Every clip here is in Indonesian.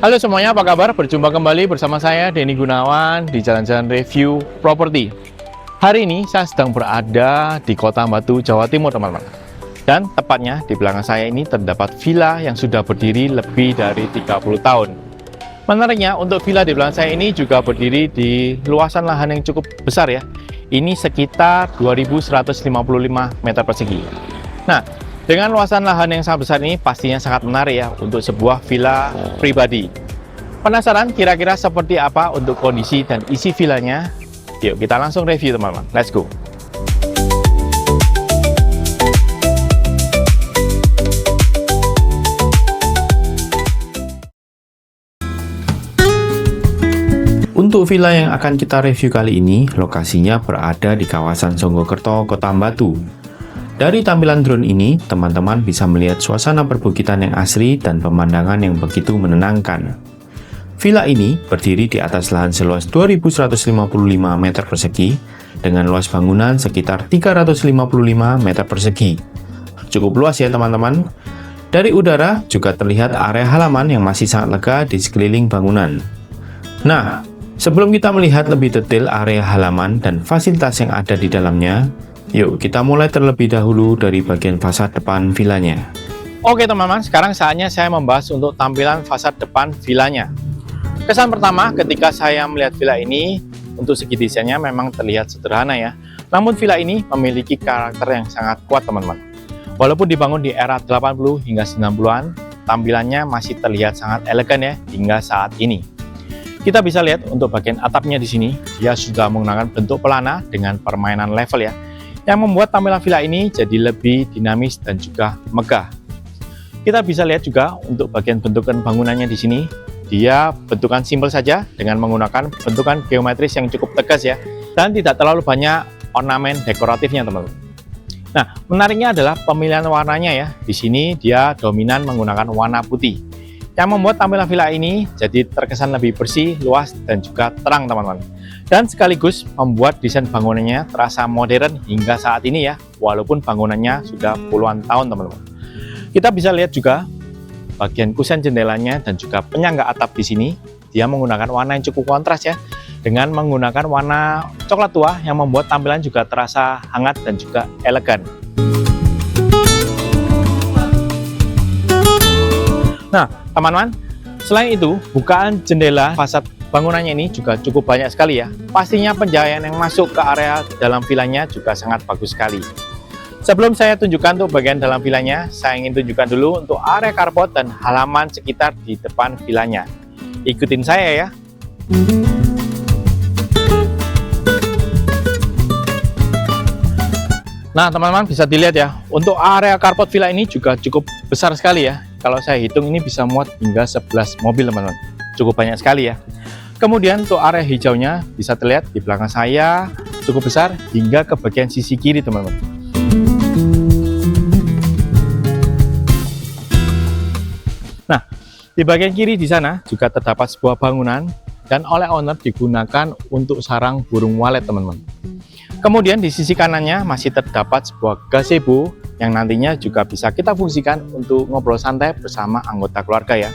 Halo semuanya, apa kabar? Berjumpa kembali bersama saya, Denny Gunawan, di Jalan-Jalan Review Properti. Hari ini saya sedang berada di Kota Batu, Jawa Timur, teman-teman. Dan tepatnya di belakang saya ini terdapat villa yang sudah berdiri lebih dari 30 tahun. Menariknya, untuk villa di belakang saya ini juga berdiri di luasan lahan yang cukup besar ya. Ini sekitar 2155 meter persegi. Nah, dengan luasan lahan yang sangat besar ini pastinya sangat menarik ya untuk sebuah villa pribadi. Penasaran kira-kira seperti apa untuk kondisi dan isi villanya? Yuk kita langsung review teman-teman, let's go! Untuk villa yang akan kita review kali ini, lokasinya berada di kawasan Songgokerto, Kota Batu. Dari tampilan drone ini, teman-teman bisa melihat suasana perbukitan yang asri dan pemandangan yang begitu menenangkan. Villa ini berdiri di atas lahan seluas 2155 meter persegi dengan luas bangunan sekitar 355 meter persegi. Cukup luas ya teman-teman. Dari udara juga terlihat area halaman yang masih sangat lega di sekeliling bangunan. Nah, sebelum kita melihat lebih detail area halaman dan fasilitas yang ada di dalamnya, yuk kita mulai terlebih dahulu dari bagian fasad depan villanya. Oke teman-teman, sekarang saatnya saya membahas untuk tampilan fasad depan villanya. Kesan pertama ketika saya melihat villa ini, untuk segi desainnya memang terlihat sederhana ya. Namun villa ini memiliki karakter yang sangat kuat teman-teman. Walaupun dibangun di era 80 hingga 90-an, tampilannya masih terlihat sangat elegan ya hingga saat ini. Kita bisa lihat untuk bagian atapnya di sini, dia sudah menggunakan bentuk pelana dengan permainan level ya, yang membuat tampilan villa ini jadi lebih dinamis dan juga megah. Kita bisa lihat juga untuk bagian bentukan bangunannya di sini, dia bentukan simpel saja dengan menggunakan bentukan geometris yang cukup tegas ya, dan tidak terlalu banyak ornamen dekoratifnya teman-teman. Nah, menariknya adalah pemilihan warnanya ya. Di sini dia dominan menggunakan warna putih, yang membuat tampilan villa ini jadi terkesan lebih bersih, luas, dan juga terang teman-teman. Dan sekaligus membuat desain bangunannya terasa modern hingga saat ini ya, walaupun bangunannya sudah puluhan tahun teman-teman. Kita bisa lihat juga bagian kusen jendelanya dan juga penyangga atap di sini, dia menggunakan warna yang cukup kontras ya, dengan menggunakan warna coklat tua yang membuat tampilan juga terasa hangat dan juga elegan. Nah, teman-teman, selain itu, bukaan jendela fasad bangunannya ini juga cukup banyak sekali ya. Pastinya pencahayaan yang masuk ke area dalam villanya juga sangat bagus sekali. Sebelum saya tunjukkan untuk bagian dalam villanya, saya ingin tunjukkan dulu untuk area carport dan halaman sekitar di depan villanya. Ikutin saya ya. Nah teman-teman, bisa dilihat ya, untuk area carport villa ini juga cukup besar sekali ya. Kalau saya hitung ini bisa muat hingga 11 mobil teman-teman, cukup banyak sekali ya. Kemudian untuk area hijaunya bisa terlihat di belakang saya cukup besar hingga ke bagian sisi kiri teman-teman. Nah, di bagian kiri di sana juga terdapat sebuah bangunan dan oleh owner digunakan untuk sarang burung walet teman-teman. Kemudian di sisi kanannya masih terdapat sebuah gazebo yang nantinya juga bisa kita fungsikan untuk ngobrol santai bersama anggota keluarga ya.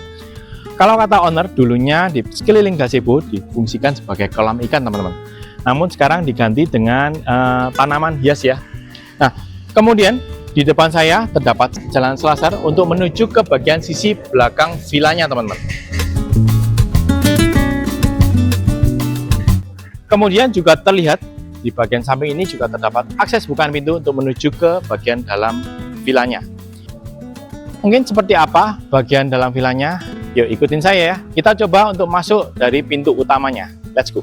Kalau kata owner, dulunya di sekeliling gazebo difungsikan sebagai kolam ikan teman-teman. Namun sekarang diganti dengan tanaman hias ya. Nah, kemudian di depan saya terdapat jalan selasar untuk menuju ke bagian sisi belakang villanya teman-teman. Kemudian juga terlihat di bagian samping ini juga terdapat akses bukaan pintu untuk menuju ke bagian dalam villanya. Mungkin seperti apa bagian dalam villanya? Yuk ikutin saya ya. Kita coba untuk masuk dari pintu utamanya. Let's go.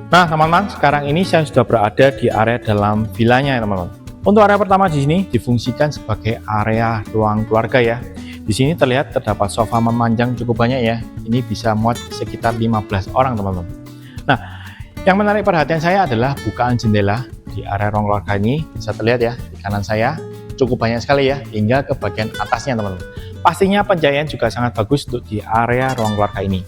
Nah teman-teman, sekarang ini saya sudah berada di area dalam villanya ya teman-teman. Untuk area pertama di sini difungsikan sebagai area ruang keluarga ya. Di sini terlihat terdapat sofa memanjang cukup banyak ya. Ini bisa muat sekitar 15 orang teman-teman. Nah, yang menarik perhatian saya adalah bukaan jendela di area ruang keluarga ini. Bisa terlihat ya di kanan saya cukup banyak sekali ya hingga ke bagian atasnya teman-teman. Pastinya pencahayaan juga sangat bagus untuk di area ruang keluarga ini.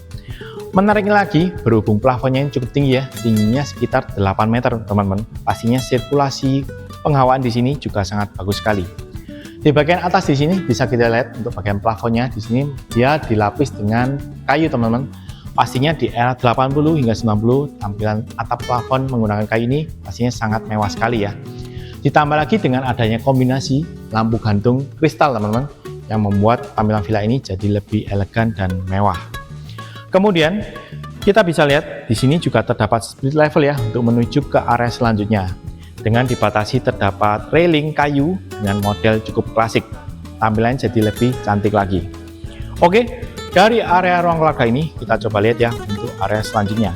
Menariknya lagi, berhubung plafonnya yang cukup tinggi ya, tingginya sekitar 8 meter teman-teman. Pastinya sirkulasi penghawaan di sini juga sangat bagus sekali. Di bagian atas di sini bisa kita lihat untuk bagian plafonnya di sini dia dilapis dengan kayu teman-teman. Pastinya di era 80 hingga 90 tampilan atap plafon menggunakan kayu ini pastinya sangat mewah sekali ya. Ditambah lagi dengan adanya kombinasi lampu gantung kristal teman-teman yang membuat tampilan villa ini jadi lebih elegan dan mewah. Kemudian kita bisa lihat di sini juga terdapat split level ya untuk menuju ke area selanjutnya. Dengan dibatasi terdapat railing kayu dengan model cukup klasik. Tampilannya jadi lebih cantik lagi. Oke, dari area ruang keluarga ini kita coba lihat ya untuk area selanjutnya.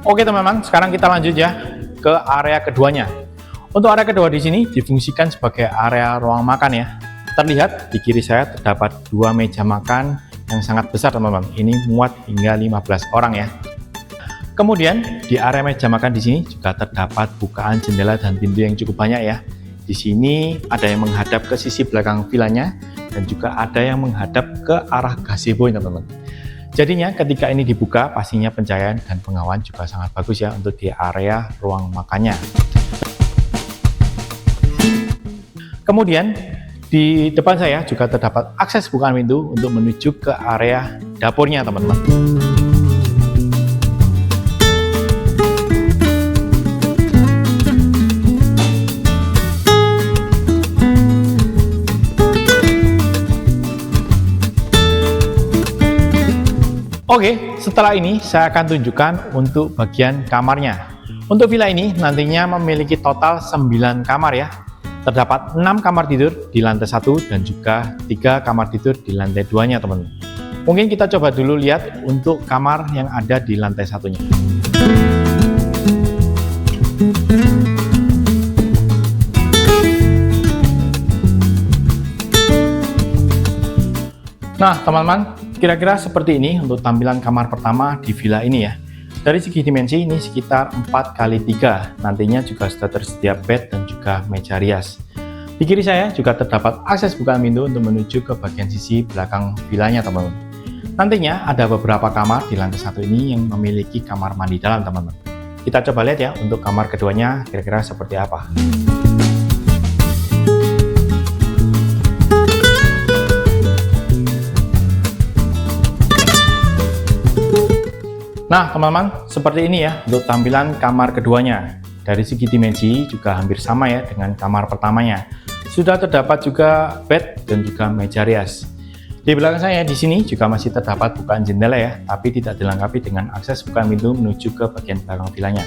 Oke teman-teman, sekarang kita lanjut ya ke area keduanya. Untuk area kedua di sini difungsikan sebagai area ruang makan ya. Terlihat di kiri saya terdapat 2 meja makan yang sangat besar teman-teman. Ini muat hingga 15 orang ya. Kemudian di area meja makan di sini juga terdapat bukaan jendela dan pintu yang cukup banyak ya. Di sini ada yang menghadap ke sisi belakang villanya dan juga ada yang menghadap ke arah gazebo teman-teman. Jadinya ketika ini dibuka pastinya pencahayaan dan penghawaan juga sangat bagus ya untuk di area ruang makannya. Kemudian di depan saya juga terdapat akses bukaan pintu untuk menuju ke area dapurnya teman-teman. Oke, setelah ini saya akan tunjukkan untuk bagian kamarnya. Untuk villa ini nantinya memiliki total 9 kamar ya. Terdapat 6 kamar tidur di lantai 1 dan juga 3 kamar tidur di lantai 2-nya teman-teman. Mungkin kita coba dulu lihat untuk kamar yang ada di lantai 1-nya. Nah teman-teman, kira-kira seperti ini untuk tampilan kamar pertama di villa ini ya. Dari segi dimensi ini sekitar 4x3, nantinya juga sudah tersedia bed dan juga meja rias. Di kiri saya juga terdapat akses bukaan pintu untuk menuju ke bagian sisi belakang villanya teman-teman. Nantinya ada beberapa kamar di lantai 1 ini yang memiliki kamar mandi dalam teman-teman. Kita coba lihat ya untuk kamar keduanya kira-kira seperti apa. Nah teman-teman, seperti ini ya untuk tampilan kamar keduanya. Dari segi dimensi juga hampir sama ya dengan kamar pertamanya. Sudah terdapat juga bed dan juga meja rias. Di belakang saya di sini juga masih terdapat bukaan jendela ya, tapi tidak dilengkapi dengan akses bukaan pintu menuju ke bagian belakang villanya.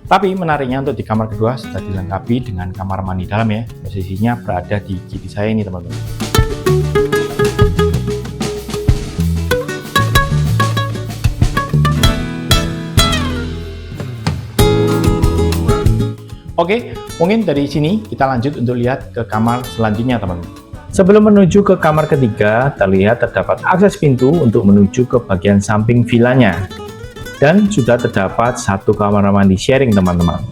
Tapi menariknya untuk di kamar kedua sudah dilengkapi dengan kamar mandi dalam ya. Posisinya berada di kiri saya ini teman-teman. Oke, mungkin dari sini kita lanjut untuk lihat ke kamar selanjutnya teman-teman. Sebelum menuju ke kamar ketiga, terlihat terdapat akses pintu untuk menuju ke bagian samping villanya. Dan sudah terdapat 1 kamar mandi sharing teman-teman.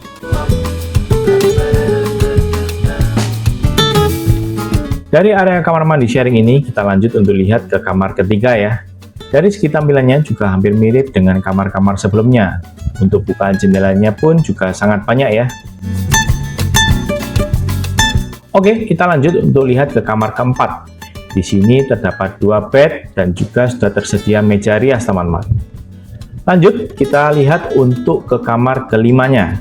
Dari area kamar mandi sharing ini, kita lanjut untuk lihat ke kamar ketiga ya. Dari segi tampilannya juga hampir mirip dengan kamar-kamar sebelumnya. Untuk bukaan jendelanya pun juga sangat banyak ya. Oke, kita lanjut untuk lihat ke kamar keempat. Di sini terdapat 2 bed dan juga sudah tersedia meja rias teman-teman. Lanjut, kita lihat untuk ke kamar kelimanya.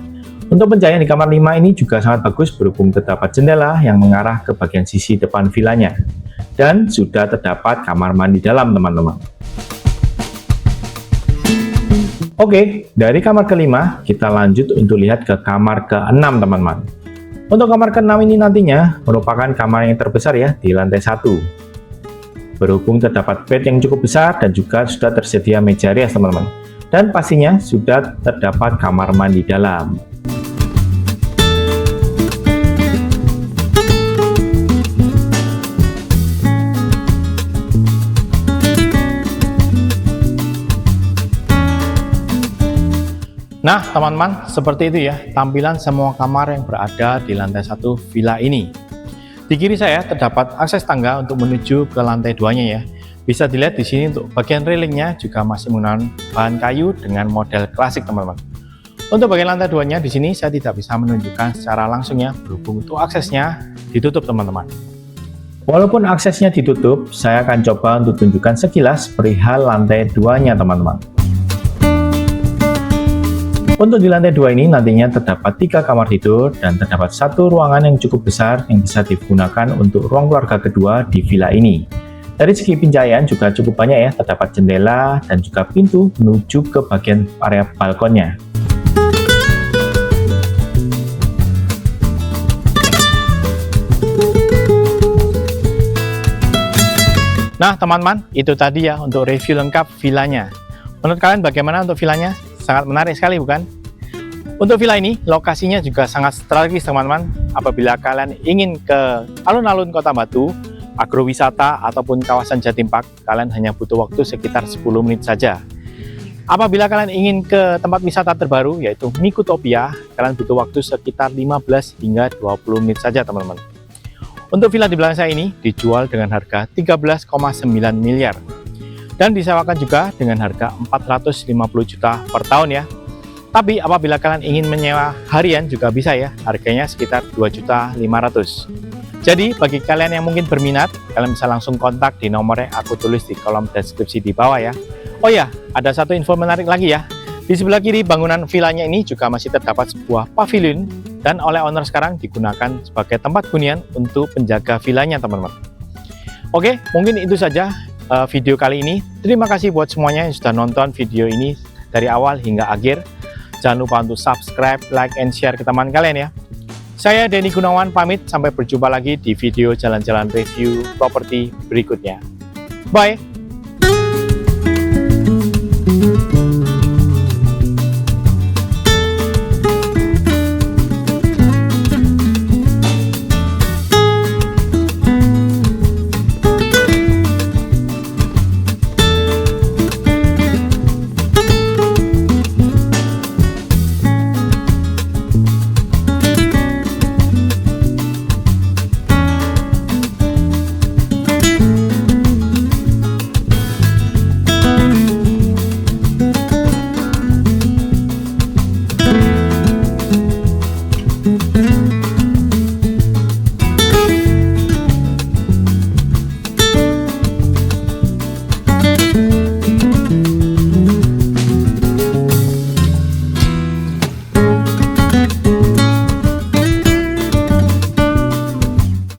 Untuk pencahayaan di kamar 5 ini juga sangat bagus berhubung terdapat jendela yang mengarah ke bagian sisi depan villanya. Dan sudah terdapat kamar mandi dalam teman-teman. Oke, dari kamar kelima kita lanjut untuk lihat ke kamar ke-6 teman-teman. Untuk kamar ke-6 ini nantinya merupakan kamar yang terbesar ya di lantai 1. Berhubung terdapat bed yang cukup besar dan juga sudah tersedia meja rias teman-teman. Dan pastinya sudah terdapat kamar mandi dalam. Nah, teman-teman, seperti itu ya tampilan semua kamar yang berada di lantai 1 villa ini. Di kiri saya terdapat akses tangga untuk menuju ke lantai 2-nya ya. Bisa dilihat di sini untuk bagian railingnya juga masih menggunakan bahan kayu dengan model klasik, teman-teman. Untuk bagian lantai 2-nya di sini saya tidak bisa menunjukkan secara langsung ya, berhubung untuk aksesnya ditutup, teman-teman. Walaupun aksesnya ditutup, saya akan coba untuk tunjukkan sekilas perihal lantai 2-nya, teman-teman. Untuk di lantai 2 ini nantinya terdapat 3 kamar tidur dan terdapat satu ruangan yang cukup besar yang bisa digunakan untuk ruang keluarga kedua di villa ini. Dari segi pencahayaan juga cukup banyak ya, terdapat jendela dan juga pintu menuju ke bagian area balkonnya. Nah teman-teman, itu tadi ya untuk review lengkap villanya. Menurut kalian bagaimana untuk villanya? Sangat menarik sekali bukan? Untuk villa ini, lokasinya juga sangat strategis teman-teman. Apabila kalian ingin ke alun-alun Kota Batu, agrowisata, ataupun kawasan Jatim Park, kalian hanya butuh waktu sekitar 10 menit saja. Apabila kalian ingin ke tempat wisata terbaru, yaitu Mikutopia, kalian butuh waktu sekitar 15 hingga 20 menit saja teman-teman. Untuk villa di belakang saya ini, dijual dengan harga 13,9 miliar. Dan disewakan juga dengan harga 450 juta per tahun ya. Tapi apabila kalian ingin menyewa harian juga bisa ya, harganya sekitar 2.500.000. Jadi bagi kalian yang mungkin berminat, kalian bisa langsung kontak di nomor yang aku tulis di kolom deskripsi di bawah ya. Oh ya, ada satu info menarik lagi ya. Di sebelah kiri bangunan villanya ini juga masih terdapat sebuah pavilion dan oleh owner sekarang digunakan sebagai tempat hunian untuk penjaga villanya teman-teman. Oke, mungkin itu saja video kali ini. Terima kasih buat semuanya yang sudah nonton video ini dari awal hingga akhir. Jangan lupa untuk subscribe, like, and share ke teman kalian ya. Saya Denny Gunawan pamit, sampai berjumpa lagi di video jalan-jalan review properti berikutnya. Bye!